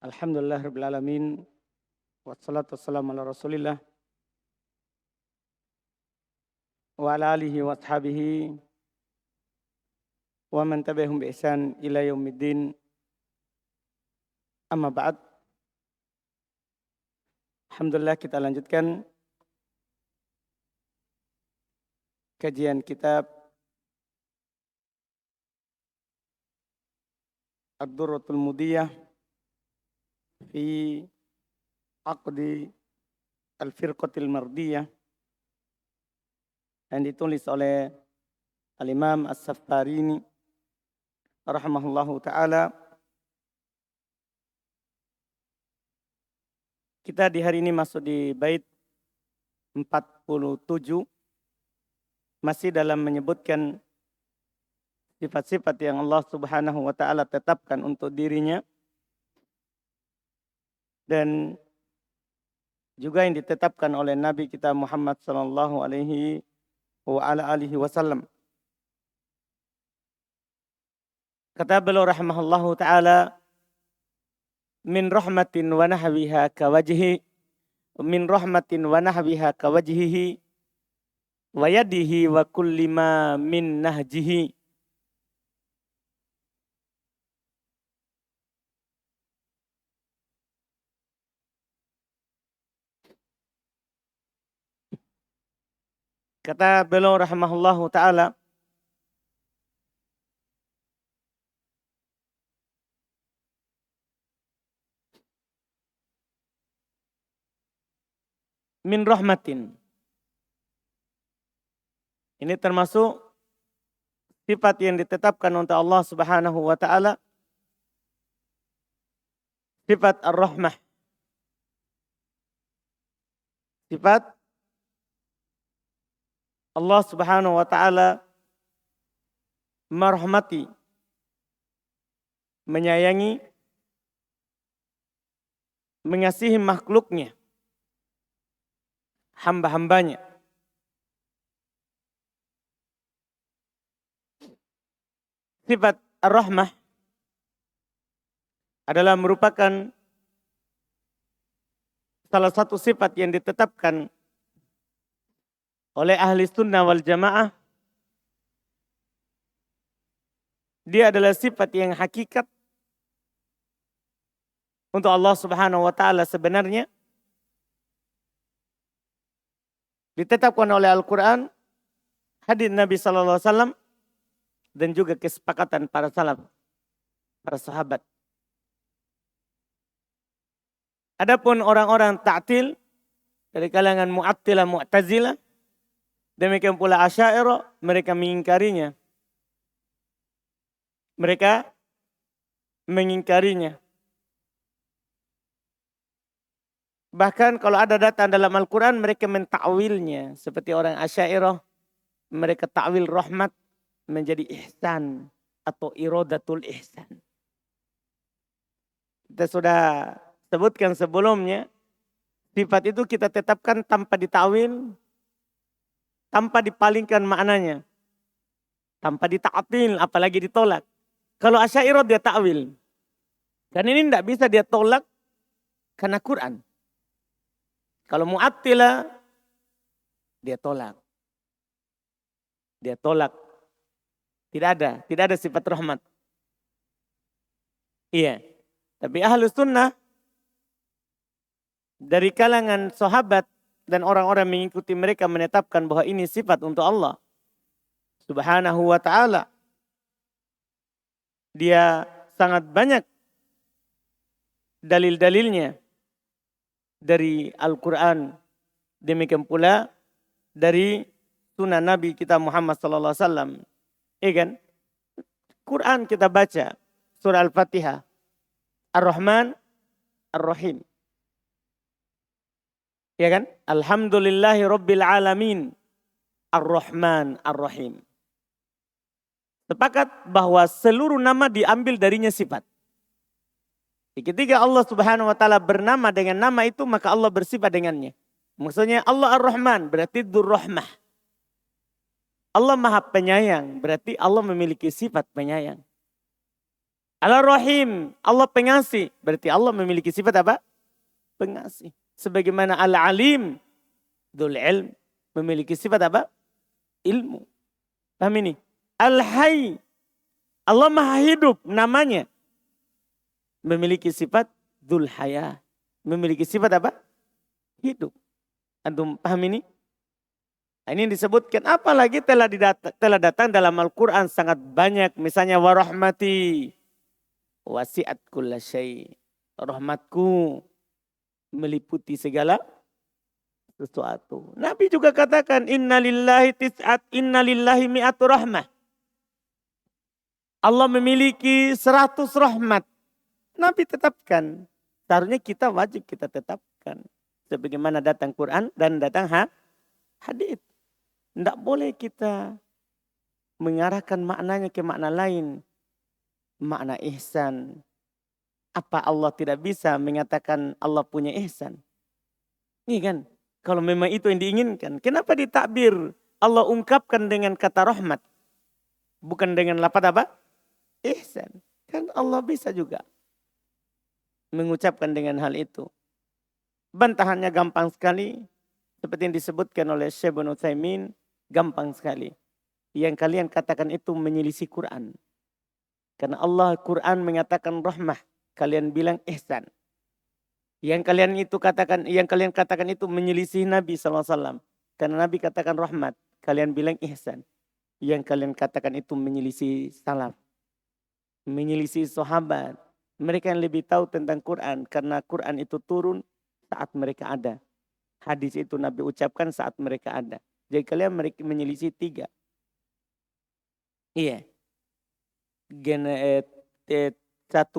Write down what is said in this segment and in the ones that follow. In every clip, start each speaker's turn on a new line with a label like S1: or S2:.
S1: Alhamdulillah Rabbil Alamin. Wassalatu wassalamu ala Rasulillah. Wa ala alihi wa ashabihi. Wa man tabi'ahum bi ihsan ila yaumiddin. Amma ba'd. Alhamdulillah kita lanjutkan kajian kitab Ad-Durratul Mudiyah fi Aqdi Al-Firqatil Mardiyah yang ditulis oleh Al-Imam As-Safarini rahimahullahu ta'ala. Kita di hari ini masuk di bait 47, masih dalam menyebutkan sifat-sifat yang Allah Subhanahu wa ta'ala tetapkan untuk dirinya dan juga yang ditetapkan oleh Nabi kita Muhammad sallallahu alaihi wa ala alihi wasallam. Kata beliau rahimahullahu ta'ala, min rahmatin wa nahwiha kawajhi, min rahmatin wa nahwiha kawajhihi wa yadihi wa kulli ma min nahjihi. Kata beliau rahimahullahu ta'ala, min rahmatin. Ini termasuk sifat yang ditetapkan untuk Allah Subhanahu wa ta'ala. Sifat ar-rahmah. Sifat Allah Subhanahu wa ta'ala merahmati, menyayangi, mengasihi makhluknya, hamba-hambanya. Sifat ar-rahmah adalah merupakan salah satu sifat yang ditetapkan oleh ahli sunnah wal jamaah. Dia adalah sifat yang hakikat untuk Allah Subhanahu wa ta'ala sebenarnya. Ditetapkan oleh Al-Quran, hadits Nabi sallallahu alaihi wasallam, dan juga kesepakatan para salaf, para sahabat. Adapun orang-orang ta'til dari kalangan Mu'attilah, Mu'tazilah, demikian pula Asy'ariyah, mereka mengingkarinya. Mereka mengingkarinya. Bahkan kalau ada datang dalam Al-Quran, mereka mentakwilnya. Seperti orang Asy'ariyah, mereka takwil rahmat menjadi ihsan atau iradatul ihsan. Kita sudah sebutkan sebelumnya, sifat itu kita tetapkan tanpa ditakwil, tanpa dipalingkan maknanya, tanpa dita'til, apalagi ditolak. Kalau Asy'ariyah dia takwil. Dan ini tidak bisa dia tolak karena Quran. Kalau Mu'attilah dia tolak. Dia tolak. Tidak ada sifat rahmat. Iya. Tapi ahlu sunnah dari kalangan sahabat dan orang-orang mengikuti mereka menetapkan bahwa ini sifat untuk Allah Subhanahu wa ta'ala. Dia sangat banyak dalil-dalilnya dari Al-Quran. Demikian pula dari sunnah Nabi kita Muhammad sallallahu alaihi wasallam. Kan? Quran kita baca surah Al-Fatihah, Ar-Rahman, Ar-Rahim. Ya kan? Alhamdulillahi Rabbil Alamin, Ar-Rahman, Ar-Rahim. Sepakat bahwa seluruh nama diambil darinya sifat. Ketika Allah Subhanahu wa ta'ala bernama dengan nama itu, maka Allah bersifat dengannya. Maksudnya Allah Ar-Rahman berarti Dzur-Rahmah. Allah Maha Penyayang, berarti Allah memiliki sifat penyayang. Al-Rahim, Allah pengasih. Berarti Allah memiliki sifat apa? Pengasih. Sebagaimana Al-Alim, Dzul Ilm, memiliki sifat apa? Ilmu. Paham ini? Al-Hayy, Allah maha hidup namanya. Memiliki sifat Dzul Haya. Memiliki sifat apa? Hidup. Antum paham ini? Nah, ini disebutkan apalagi telah datang dalam Al-Quran sangat banyak. Misalnya warahmati wasi'at kulla syai'. Rahmatku meliputi segala sesuatu. Nabi juga katakan innalillahi mi'atu rahmah. Allah memiliki 100 rahmat. Nabi tetapkan. Seharusnya kita wajib kita tetapkan. Sebagaimana datang Quran dan datang hadits. Tidak boleh kita mengarahkan maknanya ke makna lain. Makna ihsan. Apa Allah tidak bisa mengatakan Allah punya ihsan? Ini kan. Kalau memang itu yang diinginkan. Kenapa ditakbir? Allah ungkapkan dengan kata rahmat. Bukan dengan lafaz apa? Ihsan. Kan Allah bisa juga mengucapkan dengan hal itu. Bantahannya gampang sekali. Seperti yang disebutkan oleh Syekh Ibnu Utsaimin. Gampang sekali. Yang kalian katakan itu menyelisih Quran. Karena Allah Quran mengatakan rahmah. Kalian bilang ihsan. Yang kalian katakan itu menyelisih Nabi SAW. Karena Nabi katakan rahmat. Kalian bilang ihsan. Yang kalian katakan itu menyelisih salaf. Menyelisih sahabat. Mereka yang lebih tahu tentang Quran. Karena Quran itu turun saat mereka ada. Hadis itu Nabi ucapkan saat mereka ada. Jadi kalian menyelisih 3. Iya. 1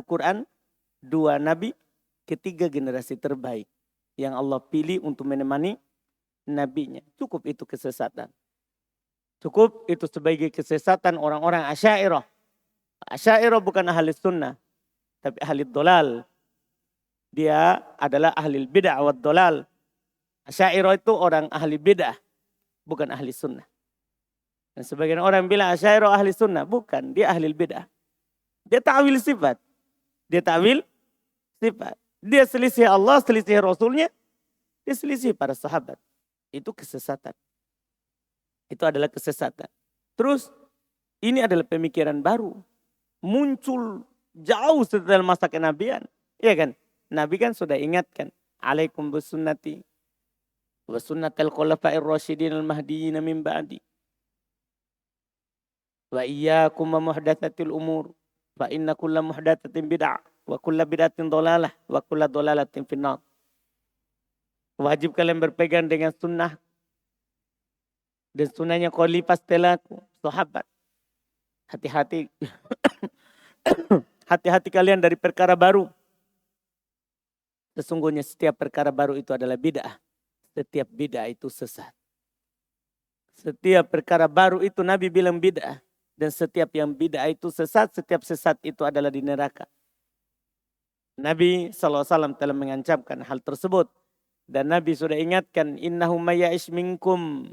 S1: Quran, 2 Nabi, 3 generasi terbaik. Yang Allah pilih untuk menemani Nabinya. Cukup itu kesesatan. Cukup itu sebagai kesesatan orang-orang Asy'ariyah. Asy'ariyah bukan ahli sunnah. Tapi ahli dolal. Dia adalah ahli bid'ah wa dolal. Asy'ariyah itu orang ahli bid'ah. Bukan ahli sunnah. Dan sebagian orang bilang Asy'ariyah ahli sunnah. Bukan, dia ahli bid'ah. Dia ta'wil sifat. Dia selisih Allah, selisih Rasulnya. Dia selisih para sahabat. Itu kesesatan. Itu adalah kesesatan. Terus ini adalah pemikiran baru. Muncul jauh setelah masa kenabian. Iya kan? Nabi kan sudah ingatkan. Alaikum bisunnati. Wa sunnatal khulafa'ir rasyidin al-mahdiyyin min ba'di. Wa iyyakum wa muhdatsatil umur. Fa inna kulla muhdatsatin bid'ah. Wa kulla bid'atin dhalalah. Wa kulla dhalalatin finnar. Wajib kalian berpegang dengan sunnah. Dan sunnahnya khalifah setelahku. Sahabat. Hati-hati. Hati-hati kalian dari perkara baru. Sesungguhnya setiap perkara baru itu adalah bid'ah. Setiap bid'ah itu sesat. Setiap perkara baru itu Nabi bilang bid'ah. Dan setiap yang bid'ah itu sesat, setiap sesat itu adalah di neraka. Nabi SAW telah mengancamkan hal tersebut. Dan Nabi sudah ingatkan, innahu mayya'ish minkum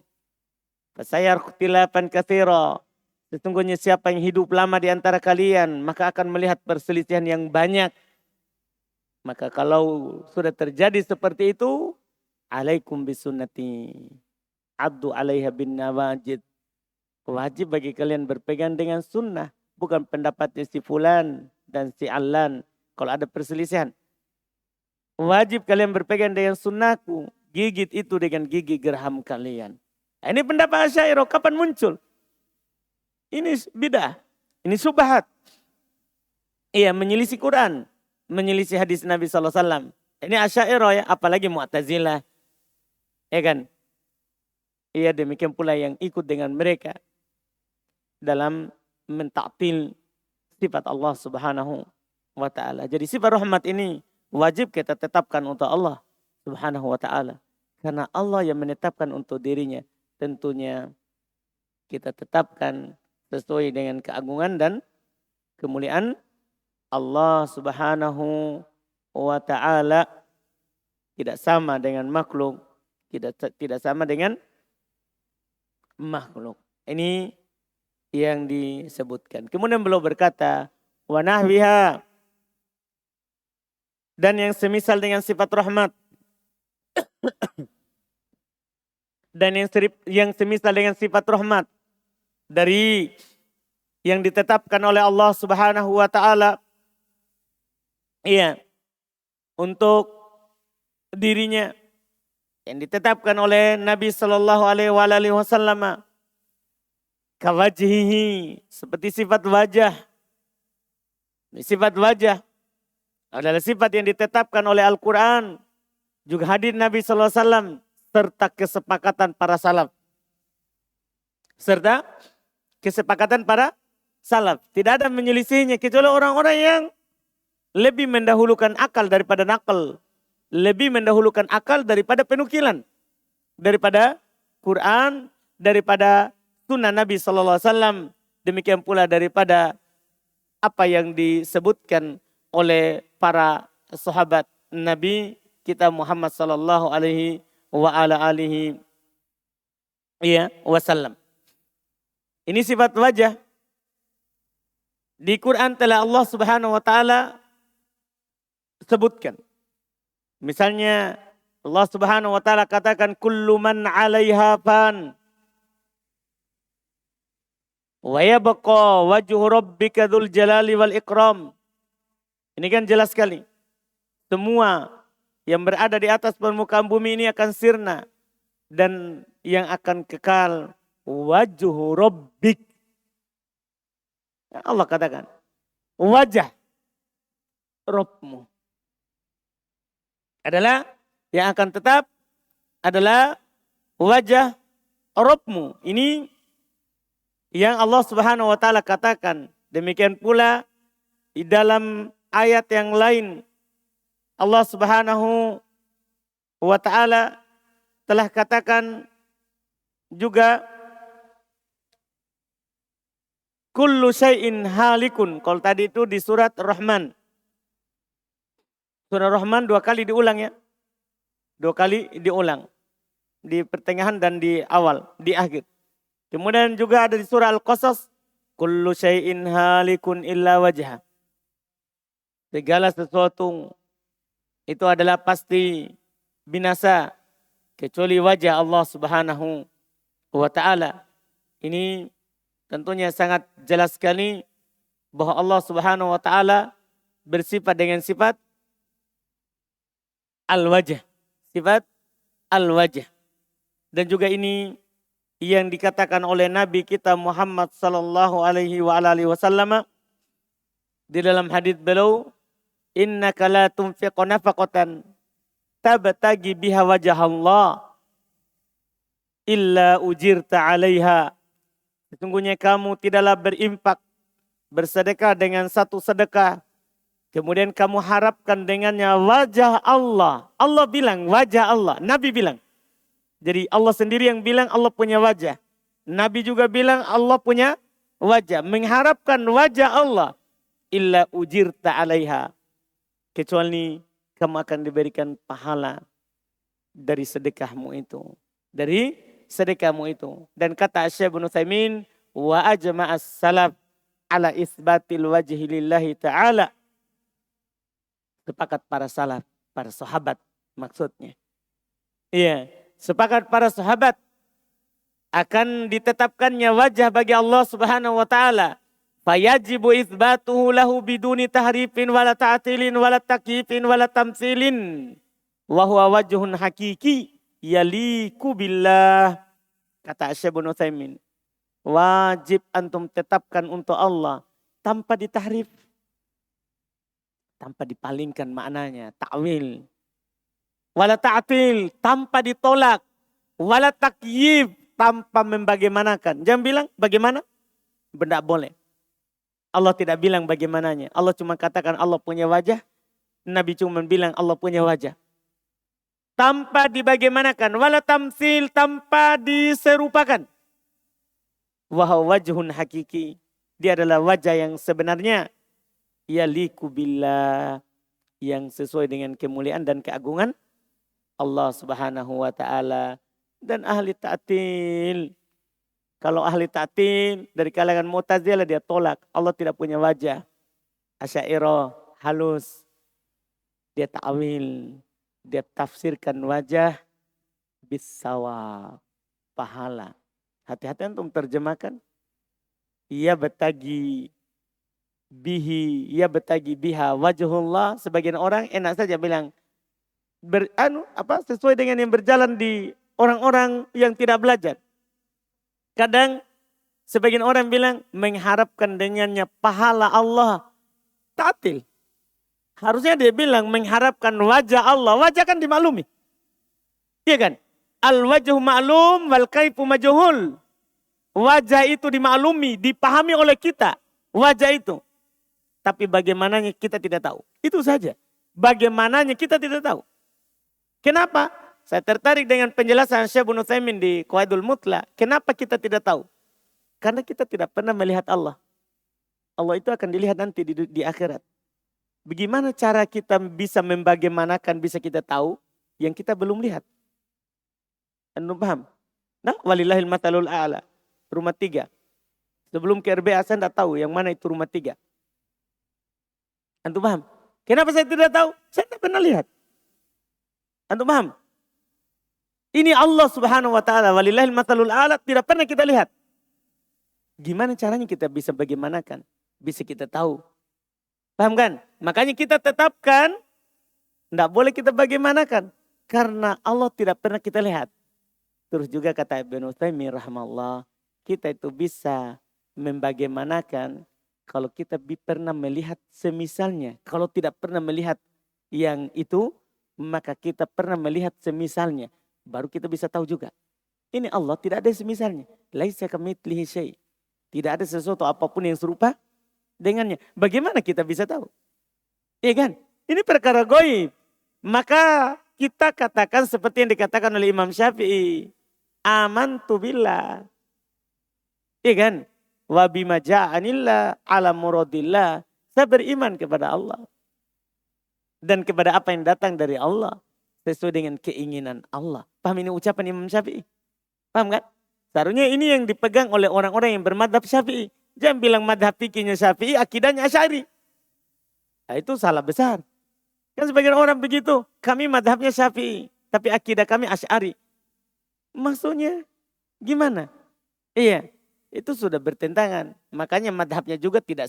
S1: fasayar ikhtilafan katsira. Sesungguhnya siapa yang hidup lama di antara kalian, maka akan melihat perselisihan yang banyak. Maka kalau sudah terjadi seperti itu, alaikum bisunnati. Addu 'alaiha bin nawajid. Wajib bagi kalian berpegang dengan sunnah. Bukan pendapatnya si fulan dan si allan. Kalau ada perselisihan. Wajib kalian berpegang dengan sunnahku. Gigit itu dengan gigi geraham kalian. Nah, ini pendapat Asy'ariyah. Kapan muncul? Ini bid'ah. Ini subhat. Iya, menyelisih Quran. Menyelisih hadis Nabi SAW. Ini Asy'ariyah ya. Apalagi Mu'tazilah. Ya kan? Iya, demikian pula yang ikut dengan mereka. Dalam mentaktil sifat Allah Subhanahu wa ta'ala. Jadi sifat rahmat ini wajib kita tetapkan untuk Allah Subhanahu wa ta'ala. Karena Allah yang menetapkan untuk dirinya. Tentunya kita tetapkan sesuai dengan keagungan dan kemuliaan Allah Subhanahu wa ta'ala. Tidak sama dengan makhluk. Tidak sama dengan makhluk. Ini yang disebutkan. Kemudian beliau berkata, wa nahwiha, dan yang semisal dengan sifat rahmat, dan yang semisal dengan sifat rahmat dari yang ditetapkan oleh Allah Subhanahu wa taala, iya, untuk dirinya, yang ditetapkan oleh Nabi sallallahu alaihi wasallam, kawajhihi, seperti sifat wajah. Sifat wajah adalah sifat yang ditetapkan oleh Al-Quran, juga hadis Nabi sallallahu alaihi wasallam, serta kesepakatan para salaf. Serta kesepakatan para salaf. Tidak ada menyelisihinya kecuali orang-orang yang lebih mendahulukan akal daripada nakal. Lebih mendahulukan akal daripada penukilan. Daripada Quran, daripada sunnah Nabi sallallahu alaihi wasallam. Demikian pula daripada apa yang disebutkan oleh para sahabat Nabi kita Muhammad sallallahu alaihi wasallam. Ini sifat wajah. Di Quran telah Allah Subhanahu wa taala sebutkan. Misalnya Allah Subhanahu wa taala katakan kullu man 'alaiha fan wa yabqa wajhu rabbika dzul jalali wal ikram. Ini kan jelas sekali. Semua yang berada di atas permukaan bumi ini akan sirna. Dan yang akan kekal wajhu rabbik. Allah katakan wajah Rabbmu adalah yang akan tetap adalah wajah Rabbmu. Ini yang Allah Subhanahu wa taala katakan. Demikian pula di dalam ayat yang lain Allah Subhanahu wa taala telah katakan juga kullu syai'in halikun. Kalau tadi itu di surat Rahman. Surah Rahman 2 kali diulang ya. 2 kali diulang. Di pertengahan dan di awal, di akhir. Kemudian juga ada di surah Al-Qasas. Kullu syai'in halikun illa wajha. Segala sesuatu itu adalah pasti binasa. Kecuali wajah Allah Subhanahu wa ta'ala. Ini tentunya sangat jelas sekali bahwa Allah Subhanahu wa ta'ala bersifat dengan sifat al-wajah. Sifat al-wajah. Dan juga ini yang dikatakan oleh Nabi kita Muhammad sallallahu alaihi wasallam di dalam hadis beliau, innaka la tunfiqu nafaqatan tabtagi biha wajah Allah illa ujirta 'alaiha. Sesungguhnya kamu tidaklah berimpak, bersedekah dengan satu sedekah, kemudian kamu harapkan dengannya wajah Allah. Allah bilang wajah Allah, Nabi bilang. Jadi Allah sendiri yang bilang Allah punya wajah. Nabi juga bilang Allah punya wajah. Mengharapkan wajah Allah. Illa ujirta 'alaiha. Kecuali kamu akan diberikan pahala dari sedekahmu itu. Dari sedekahmu itu. Dan kata Syekh Ibnu Utsaimin, wa ajma'as salaf ala isbatil wajhi lillahi ta'ala. Sepakat para salaf, para sahabat maksudnya. Iya, sepakat para sahabat akan ditetapkannya wajah bagi Allah Subhanahu wa taala. Fayajibu itsbatuhu lahu biduni tahrifin wala ta'tilin wala takyifin wala tamtsilin. Wa huwa wajhun hakiki yaliku billah. Kata Syekh Ibnu Utsaimin, wajib antum tetapkan untuk Allah tanpa ditahrif, tanpa dipalingkan maknanya, ta'wil. Wala ta'til, tanpa ditolak. Wala takyif, tanpa membagaimanakan. Jangan bilang bagaimana? Benda boleh. Allah tidak bilang bagaimananya. Allah cuma katakan Allah punya wajah. Nabi cuma bilang Allah punya wajah. Tanpa dibagaimanakan. Wala tamsil, tanpa diserupakan. Wahwa wajhun hakiki. Dia adalah wajah yang sebenarnya. Yaliku billah. Yang sesuai dengan kemuliaan dan keagungan Allah Subhanahu wa ta'ala. Dan ahli ta'til. Kalau ahli ta'til dari kalangan Mu'tazilah dia tolak. Allah tidak punya wajah. Asy'ariyah halus. Dia ta'wil, dia tafsirkan wajah bisawab, pahala. Hati-hati antum terjemahkan. Ia betagi bihi, ia betagi biha wajhullah. Sebagian orang enak saja bilang sesuai dengan yang berjalan di orang-orang yang tidak belajar. Kadang sebagian orang bilang mengharapkan dengannya pahala Allah. Ta'til. Harusnya dia bilang mengharapkan wajah Allah. Wajah kan dimaklumi. Iya kan? Al-wajhu ma'lum wal kaifu majhul. Wajah itu dimaklumi, dipahami oleh kita. Wajah itu. Tapi bagaimananya kita tidak tahu. Itu saja. Bagaimananya kita tidak tahu. Kenapa? Saya tertarik dengan penjelasan Syekh Ibnu Utsaimin di Qawaidul Mutlaq. Kenapa kita tidak tahu? Karena kita tidak pernah melihat Allah. Allah itu akan dilihat nanti di akhirat. Bagaimana cara kita bisa membagaimanakan, bisa kita tahu yang kita belum lihat? Anda paham? Nah, walillahil matalul a'la. Rumah 3. Sebelum ke RBA saya tidak tahu yang mana itu rumah 3. Antum paham? Kenapa saya tidak tahu? Saya tidak pernah lihat. Antum paham? Ini Allah Subhanahu wa taala, walillahil matalul a'la, tidak pernah kita lihat. Gimana caranya kita bisa bagaimanakan? Bisa kita tahu. Paham kan? Makanya kita tetapkan, tidak boleh kita bagaimanakan. Karena Allah tidak pernah kita lihat. Terus juga kata Ibnu Utsaimin rahimahullah, kita itu bisa membagaimanakan kalau kita pernah melihat semisalnya. Kalau tidak pernah melihat yang itu, maka kita pernah melihat semisalnya. Baru kita bisa tahu juga. Ini Allah tidak ada semisalnya. Laisa kamitslihi syai'. Tidak ada sesuatu apapun yang serupa dengannya. Bagaimana kita bisa tahu? Iya kan? Ini perkara gaib. Maka kita katakan seperti yang dikatakan oleh Imam Syafi'i. Amantu billah. Iya kan? Wa bima ja'anillah ala muradillah. Saya beriman kepada Allah. Dan kepada apa yang datang dari Allah. Sesuai dengan keinginan Allah. Paham ini ucapan Imam Syafi'i? Paham kan? Seharusnya ini yang dipegang oleh orang-orang yang bermadhab Syafi'i. Jangan bilang madhab fikihnya Syafi'i, akidahnya Asy'ari. Nah, itu salah besar. Kan sebagian orang begitu. Kami madhabnya Syafi'i, tapi akidah kami Asy'ari. Maksudnya gimana? Iya, itu sudah bertentangan. Makanya madhabnya juga tidak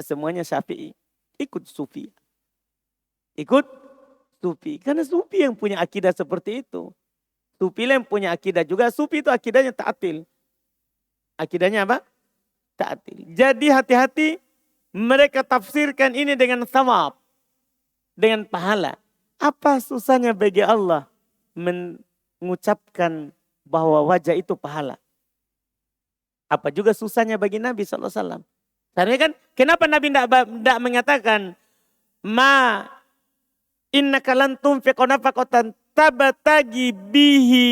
S1: semuanya Syafi'i. Ikut Sufi. Ikut Sufi. Karena Sufi yang punya akidah seperti itu. Sufi yang punya akidah juga. Sufi itu akidahnya ta'til. Akidahnya apa? Ta'til. Jadi hati-hati mereka tafsirkan ini dengan thawab. Dengan pahala. Apa susahnya bagi Allah mengucapkan bahwa wajah itu pahala? Apa juga susahnya bagi Nabi SAW? Sebenarnya kan kenapa Nabi tidak mengatakan ma innaka lan tunfiqa nafaqatan tabtagi bihi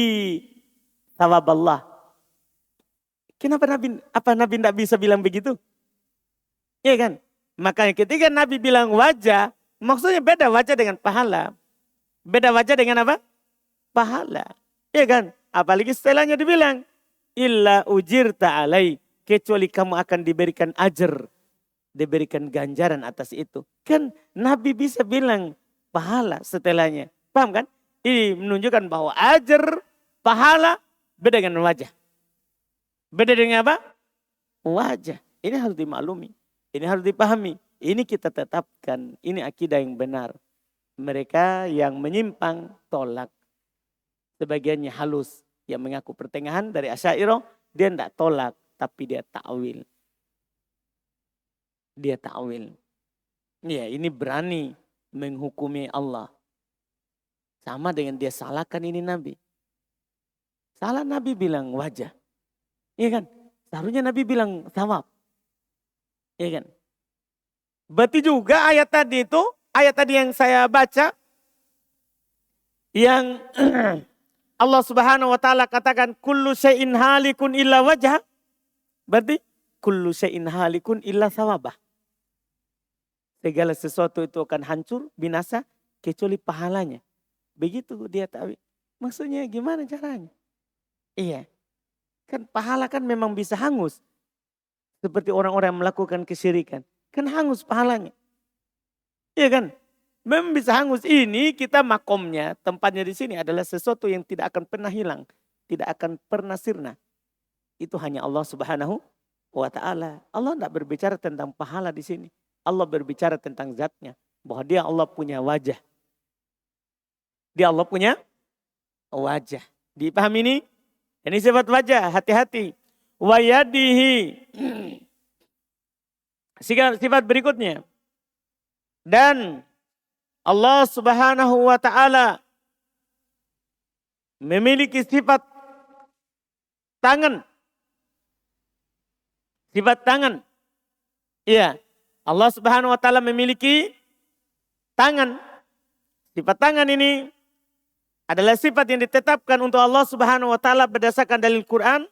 S1: thawaballah. Kenapa Nabi tidak bisa bilang begitu? Iya kan? Makanya ketika Nabi bilang wajah, maksudnya beda wajah dengan pahala. Beda wajah dengan apa? Pahala. Iya kan? Apalagi setelahnya dibilang illa ujirta alai, kecuali kamu akan diberikan ajar, diberikan ganjaran atas itu. Kan Nabi bisa bilang pahala setelahnya. Paham kan? Ini menunjukkan bahwa ajar, pahala beda dengan wajah. Beda dengan apa? Wajah. Ini harus dimaklumi. Ini harus dipahami. Ini kita tetapkan. Ini akidah yang benar. Mereka yang menyimpang tolak. Sebagiannya halus. Yang mengaku pertengahan dari Asy'ariyah. Dia tidak tolak. Tapi dia ta'wil. Dia ta'wil. Ya, ini berani menghukumi Allah. Sama dengan dia salahkan ini Nabi. Salah Nabi bilang wajah. Iya kan? Seharusnya Nabi bilang thawab. Iya kan? Berarti juga ayat tadi yang saya baca. Yang Allah Subhanahu wa taala katakan kullu syai'in halikun illa wajah. Berarti kullu syai'in halikun illa thawabah. Segala sesuatu itu akan hancur, binasa, kecuali pahalanya. Begitu dia tahu. Maksudnya gimana caranya? Iya. Kan pahala kan memang bisa hangus. Seperti orang-orang yang melakukan kesyirikan. Kan hangus pahalanya. Iya kan? Memang bisa hangus. Ini kita makomnya, tempatnya di sini adalah sesuatu yang tidak akan pernah hilang. Tidak akan pernah sirna. Itu hanya Allah Subhanahu wa ta'ala. Allah tidak berbicara tentang pahala di sini. Allah berbicara tentang zatnya. Bahwa dia Allah punya wajah. Dia Allah punya wajah. Dipahami ini? Ini sifat wajah, hati-hati. Wayadihi. Sifat berikutnya. Dan Allah Subhanahu wa ta'ala memiliki sifat tangan. Sifat tangan. Iya. Allah Subhanahu wa ta'ala memiliki tangan. Sifat tangan ini adalah sifat yang ditetapkan untuk Allah Subhanahu wa ta'ala berdasarkan dalil Quran.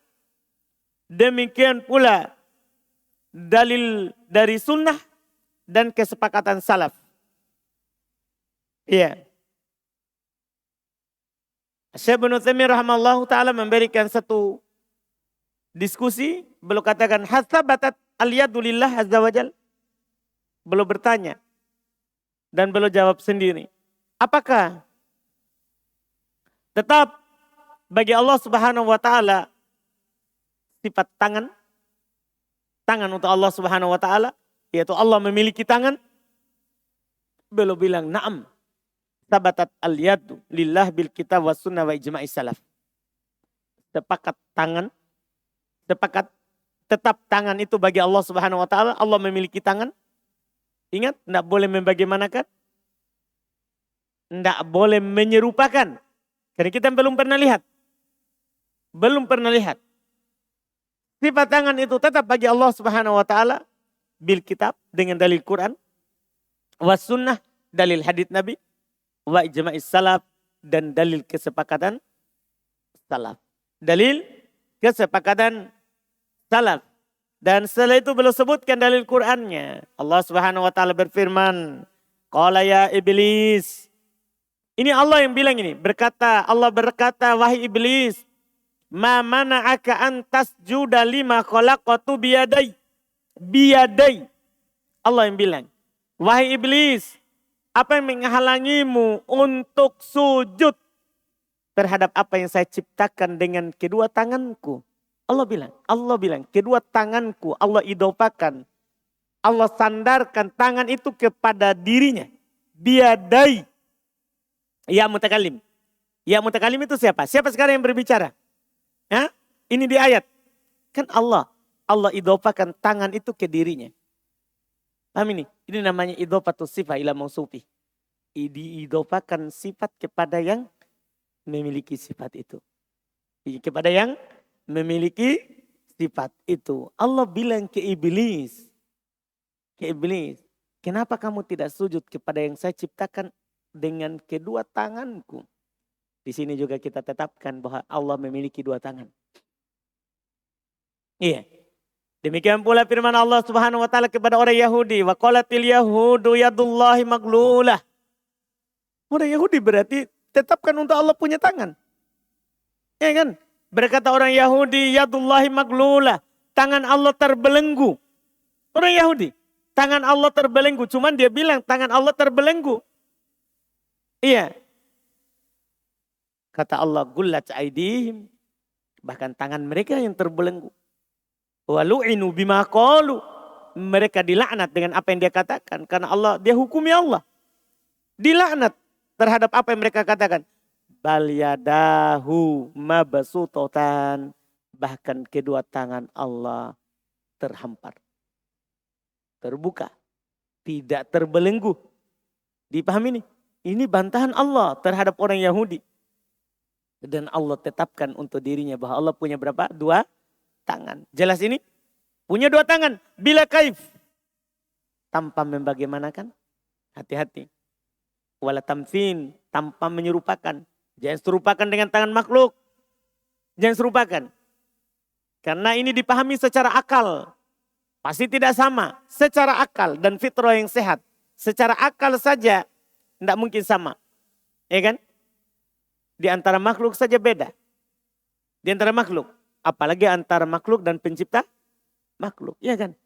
S1: Demikian pula dalil dari sunnah dan kesepakatan salaf. Iya. Syekh Ibnu Utsaimin rahimallahu taala memberikan satu diskusi, beliau katakan hasabatat al-yadu lillah azza wajal. Beliau bertanya dan beliau jawab sendiri. Apakah tetap bagi Allah Subhanahu wa taala sifat tangan? Tangan untuk Allah Subhanahu wa taala, yaitu Allah memiliki tangan? Beliau bilang, "Na'am. Sabatat al-yadu lillah bil kitab was sunnah wa ijma'is salaf." Sepakat tangan, sepakat tetap tangan itu bagi Allah Subhanahu wa taala. Allah memiliki tangan. Ingat, tidak boleh membagaimanakan. Tidak boleh menyerupakan. Karena kita belum pernah lihat. Belum pernah lihat. Sifat tangan itu tetap bagi Allah Subhanahu wa taala bil kitab dengan dalil Quran, was sunnah dalil hadits Nabi, wa ijma'is salaf dan dalil kesepakatan salaf. Dalil kesepakatan salaf. Dan setelah itu beliau sebutkan dalil Qur'annya. Allah Subhanahu wa taala berfirman, qala ya iblis. Ini Allah yang bilang ini, Allah berkata, wahai iblis, ma mana'aka an tasjuda lima khalaqatu biyadai. Biyadai. Allah yang bilang, wahai iblis, apa yang menghalangimu untuk sujud terhadap apa yang saya ciptakan dengan kedua tanganku? Allah bilang, kedua tanganku Allah idopakan. Allah sandarkan tangan itu kepada dirinya. Biyadai. Ya mutakalim. Ya mutakalim itu siapa? Siapa sekarang yang berbicara? Ya? Ini di ayat. Kan Allah idopakan tangan itu ke dirinya. Paham ini? Ini namanya idopatus sifat ila mausufi. Diidopakan sifat kepada yang memiliki sifat itu. Kepada yang memiliki sifat itu. Allah bilang ke iblis. Kenapa kamu tidak sujud kepada yang saya ciptakan dengan kedua tanganku? Di sini juga kita tetapkan bahwa Allah memiliki dua tangan. Iya. Demikian pula firman Allah Subhanahu wa taala kepada orang Yahudi, wa qalatil yahudu yadullahi maglulah. Orang Yahudi berarti tetapkan untuk Allah punya tangan. Ya kan? Berkata orang Yahudi, yadullahi maglulah. Tangan Allah terbelenggu. Orang Yahudi, tangan Allah terbelenggu. Cuman dia bilang tangan Allah terbelenggu. Iya. Kata Allah, gullat aidihim. Bahkan tangan mereka yang terbelenggu. Walu'inu bima qalu. Mereka dilaknat dengan apa yang dia katakan. Karena Allah, dia hukumi Allah. Dilaknat terhadap apa yang mereka katakan. Bal yadahu mabsutotan. Bahkan kedua tangan Allah terhampar. Terbuka. Tidak terbelenggu. Dipahami nih? Ini bantahan Allah terhadap orang Yahudi. Dan Allah tetapkan untuk dirinya bahwa Allah punya berapa? Dua tangan. Jelas ini? Punya dua tangan. Bila kaif. Tanpa membagaimanakan. Hati-hati. Wala tamthin. Tanpa menyerupakan. Jangan serupakan dengan tangan makhluk. Jangan serupakan. Karena ini dipahami secara akal. Pasti tidak sama. Secara akal dan fitrah yang sehat. Secara akal saja tidak mungkin sama. Ya kan? Di antara makhluk saja beda. Di antara makhluk. Apalagi antara makhluk dan pencipta makhluk. Ya kan?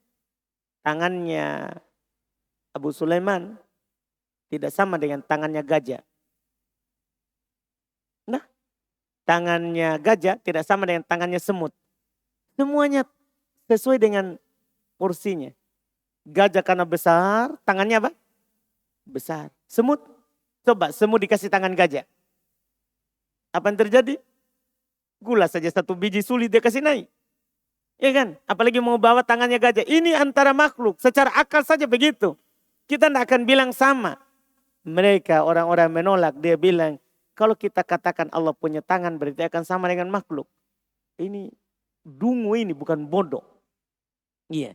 S1: tangannya Abu Sulaiman tidak sama dengan tangannya gajah. Nah, tangannya gajah tidak sama dengan tangannya semut. Semuanya sesuai dengan porsinya. Gajah karena besar, tangannya apa? Besar. Semut, coba semut dikasih tangan gajah. Apa yang terjadi? Gula saja satu biji sulit dia kasih naik. Ya kan? Apalagi mau bawa tangannya gajah. Ini antara makhluk. Secara akal saja begitu. Kita tidak akan bilang sama. Mereka orang-orang menolak. Dia bilang kalau kita katakan Allah punya tangan berarti akan sama dengan makhluk. Ini dungu ini bukan bodoh. Iya.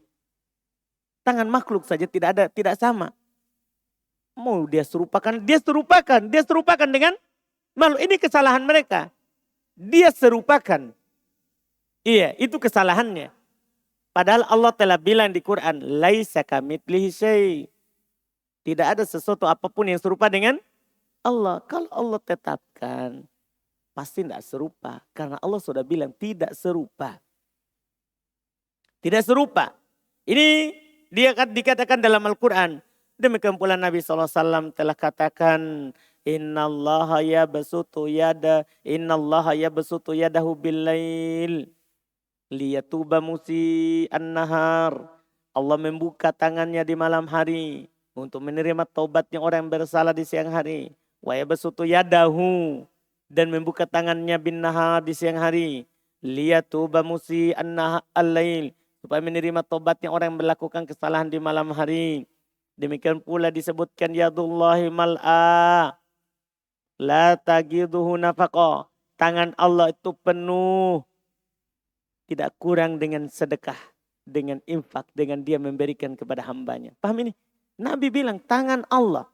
S1: Tangan makhluk saja tidak sama. Mau dia serupakan dengan makhluk. Ini kesalahan mereka. Dia serupakan. Iya, itu kesalahannya. Padahal Allah telah bilang di Quran, laisa kamitslihi syai'. Tidak ada sesuatu apapun yang serupa dengan Allah. Kalau Allah tetapkan, pasti tidak serupa. Karena Allah sudah bilang tidak serupa. Tidak serupa. Ini dia dikatakan dalam Al-Quran. Demikian pula Nabi SAW telah katakan, Innallaha yabsutu yadahu bil-lail liyatuba musi'an nahar. Allah membuka tangannya di malam hari untuk menerima taubatnya orang yang bersalah di siang hari. Wa yabsutu yadahu, dan membuka tangannya bin nahar di siang hari. Liyatuba musi'an nahar, supaya menerima taubatnya orang yang melakukan kesalahan di malam hari. Demikian pula disebutkan yadullahi mal'a la tagiduhu nafaqah. Tangan Allah itu penuh. Tidak kurang dengan sedekah. Dengan infak. Dengan dia memberikan kepada hambanya. Paham ini? Nabi bilang tangan Allah.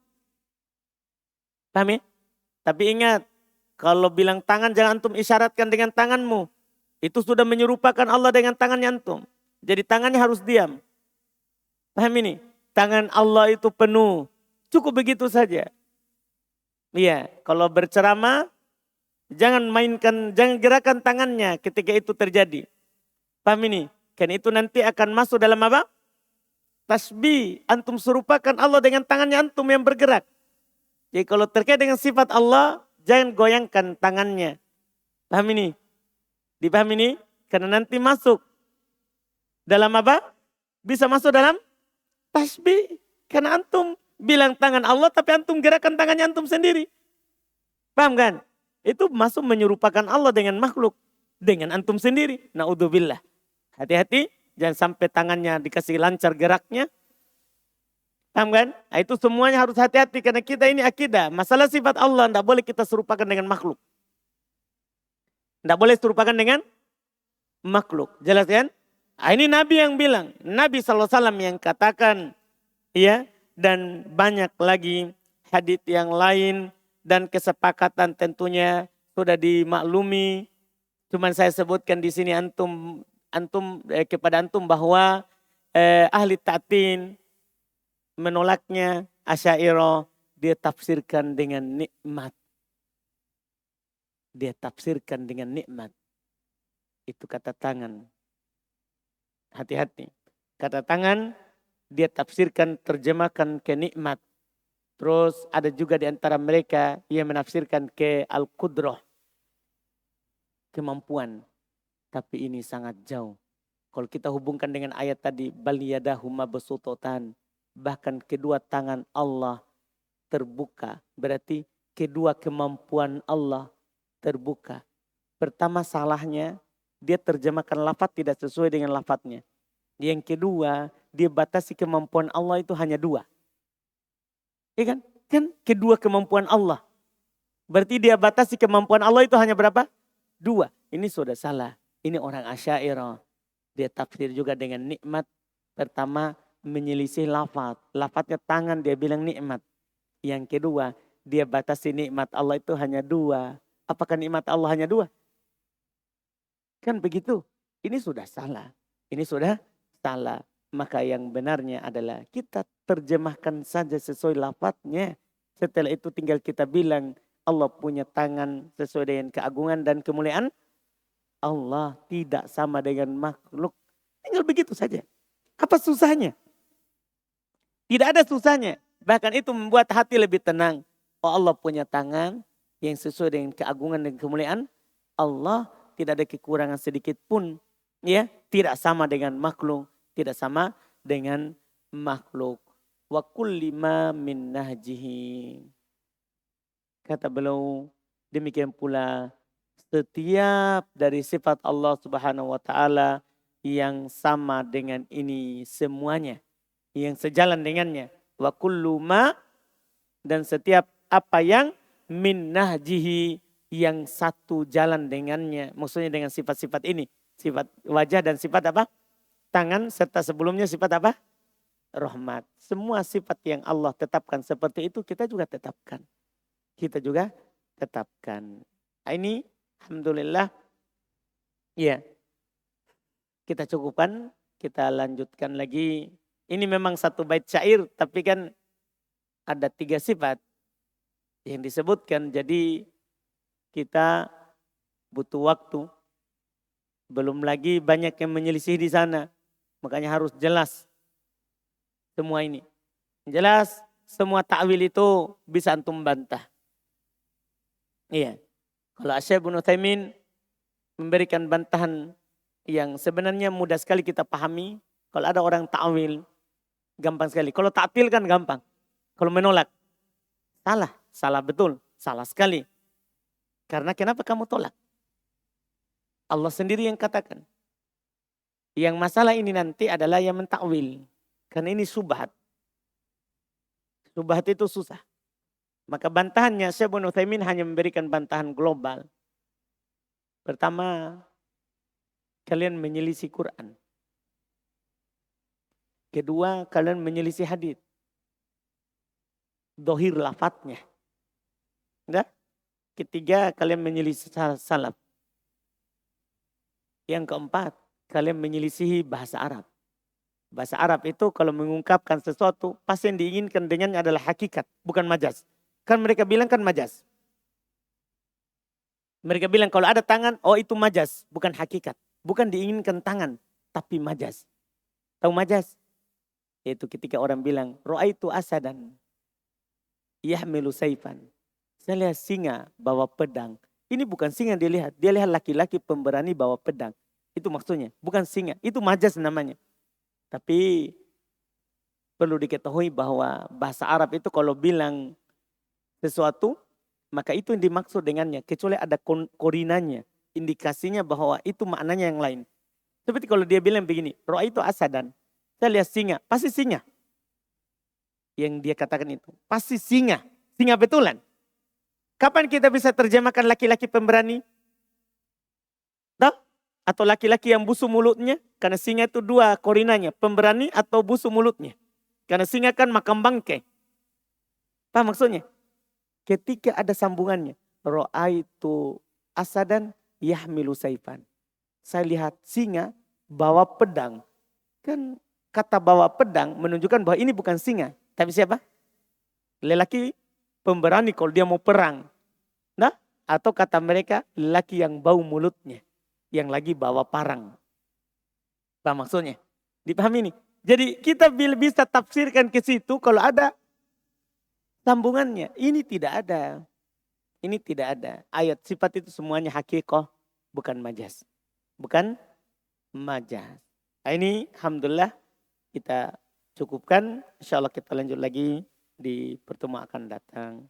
S1: Paham ya? Tapi ingat. Kalau bilang tangan jangan antum isyaratkan dengan tanganmu. Itu sudah menyerupakan Allah dengan tangannya antum. Jadi tangannya harus diam. Paham ini? Tangan Allah itu penuh. Cukup begitu saja. Iya, kalau berceramah jangan gerakan tangannya ketika itu terjadi. Paham ini? Kan itu nanti akan masuk dalam apa? Tasbih. Antum serupakan Allah dengan tangannya antum yang bergerak. Jadi kalau terkait dengan sifat Allah, jangan goyangkan tangannya. Paham ini? Dipaham ini? Karena nanti masuk dalam apa? Bisa masuk dalam tasbih. Karena antum bilang tangan Allah tapi antum gerakan tangannya antum sendiri. Paham kan? Itu masuk menyerupakan Allah dengan makhluk. Dengan antum sendiri. Na'udzubillah. Hati-hati. Jangan sampai tangannya dikasih lancar geraknya. Paham kan? Nah, itu semuanya harus hati-hati. Karena kita ini akidah. Masalah sifat Allah tidak boleh kita serupakan dengan makhluk. Tidak boleh serupakan dengan makhluk. Jelas kan? Nah, ini Nabi yang bilang. Nabi SAW yang katakan. Ya, dan banyak lagi hadits yang lain. Dan kesepakatan tentunya sudah dimaklumi. Cuman saya sebutkan di sini kepada antum bahwa ahli ta'tin menolaknya Asy'ariyah, dia tafsirkan dengan nikmat. Dia tafsirkan dengan nikmat. Itu kata tangan. Hati-hati. Kata tangan dia tafsirkan, terjemahkan ke nikmat. Terus ada juga di antara mereka yang menafsirkan ke al-qudrah. Kemampuan. Tapi ini sangat jauh. Kalau kita hubungkan dengan ayat tadi. Bal yadahu mabsuutatan. Bahkan kedua tangan Allah terbuka. Berarti kedua kemampuan Allah terbuka. Pertama salahnya. Dia terjemahkan lafaz tidak sesuai dengan lafaznya. Yang kedua. Dia batasi kemampuan Allah itu hanya dua. Ya kan? Kan kedua kemampuan Allah. Berarti dia batasi kemampuan Allah itu hanya berapa? Dua. Ini sudah salah. Ini orang Asy'ariyah. Dia tafsir juga dengan nikmat. Pertama menyelisih lafaz. Lafaznya tangan dia bilang nikmat. Yang kedua dia batasi nikmat Allah itu hanya dua. Apakah nikmat Allah hanya dua? Kan begitu. Ini sudah salah. Ini sudah salah. Maka yang benarnya adalah kita terjemahkan saja sesuai lafadznya. Setelah itu tinggal kita bilang Allah punya tangan sesuai dengan keagungan dan kemuliaan. Allah tidak sama dengan makhluk. Tinggal begitu saja. Apa susahnya? Tidak ada susahnya. Bahkan itu membuat hati lebih tenang. Oh, Allah punya tangan yang sesuai dengan keagungan dan kemuliaan Allah, tidak ada kekurangan sedikit pun. Ya, tidak sama dengan makhluk, tidak sama dengan makhluk. Wa kulli ma min nahjihi. Kata beliau, demikian pula setiap dari sifat Allah Subhanahu wa taala yang sama dengan ini semuanya, yang sejalan dengannya. Wa kullu ma, dan setiap apa yang min nahjihi, yang satu jalan dengannya. Maksudnya dengan sifat-sifat ini. Sifat wajah dan sifat apa? Tangan, serta sebelumnya sifat apa? Rahmat. Semua sifat yang Allah tetapkan seperti itu kita juga tetapkan. Kita juga tetapkan. Ini alhamdulillah. Ya, kita cukupkan. Kita lanjutkan lagi. Ini memang satu bait syair, tapi kan ada 3 sifat yang disebutkan. Jadi kita butuh waktu. Belum lagi banyak yang menyelisih di sana. Makanya harus jelas semua ini. Jelas semua takwil itu bisa antum bantah. Iya. Kalau Syekh Ibnu Utsaimin memberikan bantahan yang sebenarnya mudah sekali kita pahami. Kalau ada orang takwil gampang sekali. Kalau ta'til kan gampang. Kalau menolak salah betul, salah sekali. Karena kenapa kamu tolak? Allah sendiri yang katakan. Yang masalah ini nanti adalah yang mentakwil. Karena ini subhat. Subhat itu susah. Maka bantahannya Syekh Ibnu Utsaimin hanya memberikan bantahan global. Pertama, kalian menyelisih Quran. Kedua, kalian menyelisih hadis. Dohir lafadznya. Enggak? Ketiga, kalian menyelisih salaf. Yang keempat, kalian menyelisihi bahasa Arab. Bahasa Arab itu kalau mengungkapkan sesuatu, pasti yang diinginkan dengannya adalah hakikat, bukan majas. Kan mereka bilang kan majas. Mereka bilang kalau ada tangan, oh itu majas, bukan hakikat. Bukan diinginkan tangan, tapi majas. Tahu majas? Yaitu ketika orang bilang, ro'aitu asadan, yahmilu saifan. Saya lihat singa bawa pedang. Ini bukan singa dia lihat laki-laki pemberani bawa pedang. Itu maksudnya, bukan singa, itu majas namanya. Tapi perlu diketahui bahwa bahasa Arab itu kalau bilang sesuatu, maka itu yang dimaksud dengannya. Kecuali ada korinanya, indikasinya bahwa itu maknanya yang lain. Seperti kalau dia bilang begini, roh itu asadan. Saya lihat singa, pasti singa. Yang dia katakan itu, pasti singa. Singa betulan. Kapan kita bisa terjemahkan laki-laki pemberani? Tahu? Atau laki-laki yang busuk mulutnya? Karena singa itu 2 korinanya, pemberani atau busuk mulutnya. Karena singa kan makan bangkai. Paham maksudnya? Ketika ada sambungannya. Ro'aitu asadan yahmilu saifan. Saya lihat singa bawa pedang. Kan kata bawa pedang menunjukkan bahwa ini bukan singa. Tapi siapa? Lelaki pemberani kalau dia mau perang. Nah, atau kata mereka lelaki yang bau mulutnya. Yang lagi bawa parang. Paham maksudnya? Dipahami ini. Jadi kita bisa tafsirkan ke situ kalau ada sambungannya. Ini tidak ada. Ini tidak ada. Ayat sifat itu semuanya hakikoh, bukan majas. Bukan majas. Nah, ini alhamdulillah kita cukupkan. Insya Allah kita lanjut lagi di pertemuan akan datang.